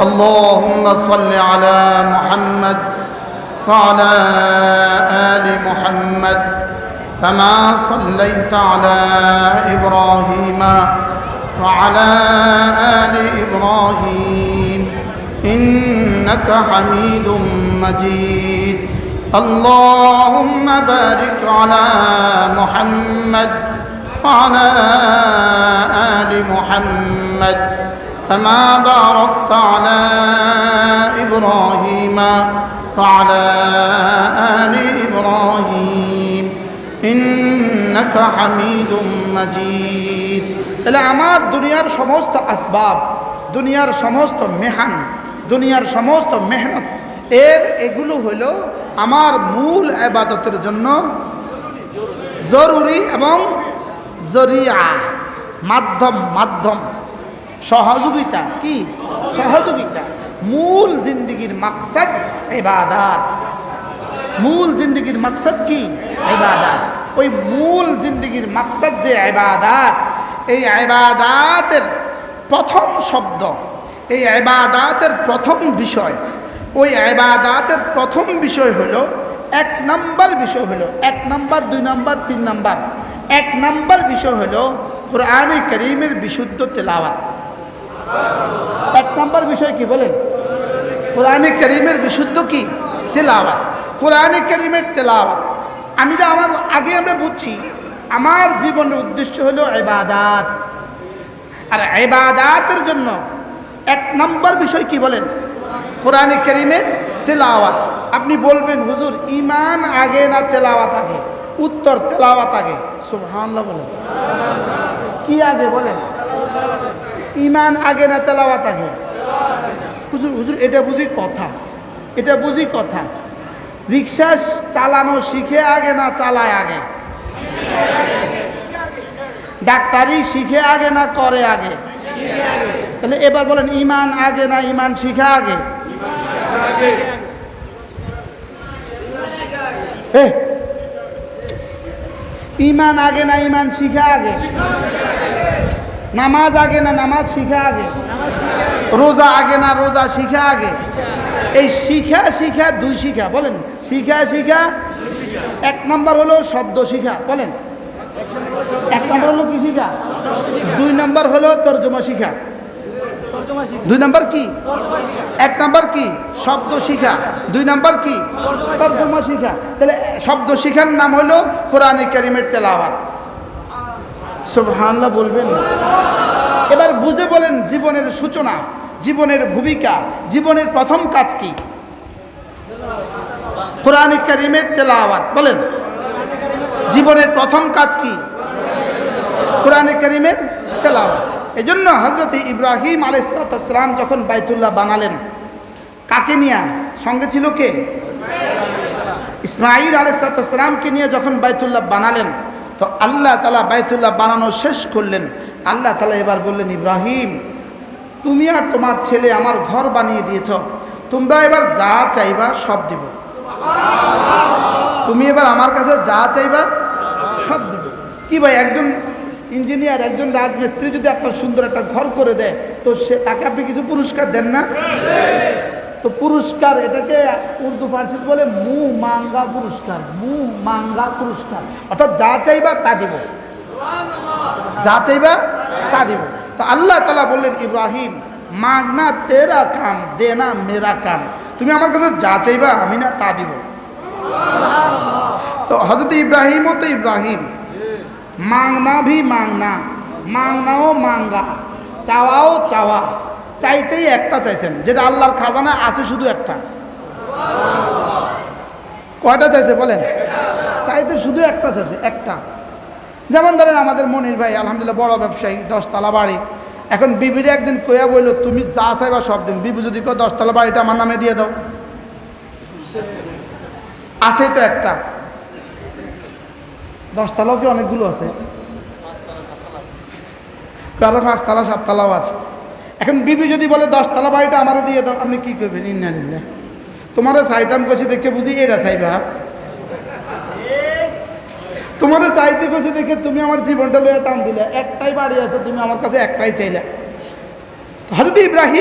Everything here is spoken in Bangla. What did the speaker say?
اللهم صل على محمد وعلى آل محمد كما صليت على إبراهيم وعلى آل إبراهيم إنك حميد مجيد اللهم بارك على محمد وعلى آل محمد كما باركت على إبراهيم وعلى آل إبراهيم إنك حميد مجيد তাহলে আমার দুনিয়ার সমস্ত আসবাব, দুনিয়ার সমস্ত মেহান, দুনিয়ার সমস্ত মেহনত এগুলো হলো আমার মূল ইবাদতের জন্য জরুরি এবং জরিয়া, মাধ্যম সহযোগিতা। কি সহযোগিতা? মূল জিন্দেগির মাকসাদ ইবাদত। মূল জিন্দেগির মাকসাদ কি? ইবাদত। ওই মূল জিন্দেগির মাকসাদ যে ইবাদত, এই ইবাদতের প্রথম শব্দ, এই ইবাদতের প্রথম বিষয়, ওই ইবাদতের প্রথম বিষয় হলো, এক নম্বর বিষয় হলো, 1 নম্বর 2 নম্বর 3 নম্বর, 1 নম্বর বিষয় হলো কোরআনে কারীমের বিশুদ্ধ তেলাওয়াত। 1 নম্বর বিষয় কি বলেন? কোরআনে কারীমের বিশুদ্ধ কি? তেলাওয়াত। কোরআনে কারীমের তেলাওয়াত। আমার আগে আমরা বুঝছি আমার জীবনের উদ্দেশ্য হলো ইবাদত, আর ইবাদতের জন্য 1 নম্বর বিষয় কি বলেন? কোরআনে কারীমের তেলাওয়াত। আপনি বলবেন হুজুর ঈমান আগে না তেলাওয়াত আগে? উত্তর তেলাওয়াত আগে। সুবহানাল্লাহ বলেন। কি আগে বলেন? ঈমান আগে না তেলাওয়াত আগে? হুজুর এটা বুঝি কথা, এটা বুঝি কথা। রিকশা চালানো শিখে আগে না চালায় আগে? ডাক্তারি শিখে আগে না করে আগে? তাহলে এবার বলেন ঈমান আগে না ঈমান শিখা আগে? ঈমান আগে না ঈমান শিখা আগে? নামাজ আগে না নামাজ শিখা আগে? রোজা আগে না রোজা শিখা আগে? এই শিখা 2 শিখা বলেন। শিখা 1 নম্বর হলো শব্দ শিখা বলেন। 1 নম্বর হলো কি শিখা? 2 নম্বর হলো তরজমা শিখা। 2 নম্বর কি? 1 নম্বর কি? শব্দ শিখা। 2 নম্বর কি? তরজমা শিখা। তাহলে শব্দ শিখার নাম হলো কোরআনে কারীমের তেলাওয়াত। সুবহানাল্লাহ বলবেন। এবার বুঝে বলেন জীবনের সূচনা, জীবনের ভূমিকা, জীবনের প্রথম কাজ কি? কোরআনে কারীমের তেলাওয়াত বলেন। জীবনের প্রথম কাজ কি? কোরআনে কারীমের তেলাওয়াত। এজন্য হযরত ইব্রাহিম আলাইহিস সালাম যখন বাইতুল্লাহ বানালেন, কাকে নিয়ে? সঙ্গে ছিল কে? ইসমাঈল আলাইহিস সালামকে নিয়ে যখন বাইতুল্লাহ বানালেন, তো আল্লাহ তাআলা বাইতুল্লাহ বানানো শেষ করলেন। আল্লাহ তাআলা এবার বললেন, ইব্রাহিম তুমি আর তোমার ছেলে আমার ঘর বানিয়ে দিয়েছ, তোমরা এবার যা চাইবা সব দিব। তুমি এবার আমার কাছে যা চাইবা সব দিব। কি ভাই, একজন ইঞ্জিনিয়ার, একজন রাজমিস্ত্রি যদি আপনার সুন্দর একটা ঘর করে দেয়, তো তাকে আপনি কিছু পুরস্কার দেন না? তো পুরস্কার, এটাকে উর্দু ফার্সিতে বলে মুহ মাঙ্গা পুরস্কার। মুহ মাঙ্গা পুরস্কার, অর্থাৎ যা চাইবা তা দিব, যা চাইবা তা দিব। তো আল্লাহ তাআলা বললেন, ইব্রাহিম মাগনা তেরা কাম, দেনা মেরা কাম। তুমি আমার কাছে যা চাইবা আমি না তা দিব। তো হযরত ইব্রাহিমও তো ইব্রাহিম, মাংনা ভি মাংনা, মাংনাও মাঙ্গা, চাওয়াও চাওয়া, চাইতেই একটা চাইছেন, যেটা আল্লাহর খাজানা আছে শুধু একটা। কয়টা চাইছে বলেন? চাইতে শুধু একটা চাইছে, একটা। যেমন ধরেন আমাদের মনির ভাই আলহামদুলিল্লাহ বড় ব্যবসায়ী, 10 তলা বাড়ি। এখন বিবিরে একদিন কইয়া বলল, তুমি যা চাইবা সব দিন। বিবি যদি কয় 10 তলা বাড়িটা আমার নামে দিয়ে দাও, আছে তো একটা। 10 তলাও কি অনেকগুলো আছে? কারো 5 তলা 7 তলাও আছে। এখন বিবি যদি বলে 10 তলা বাড়িটা আমারে দিয়ে দাও, আপনি কি করবেন? ইন্নালিল্লাহ, তোমারে চাইতাম কইছি দেখে বুঝি এরা চাইবা। তোমারে চাইতে কইছি দেখে তুমি আমার জীবনটা লইয়া টান দিলে। একটাই বাড়ি আছে, তুমি আমার কাছে একটাই চাইলে। হযরত ইব্রাহিম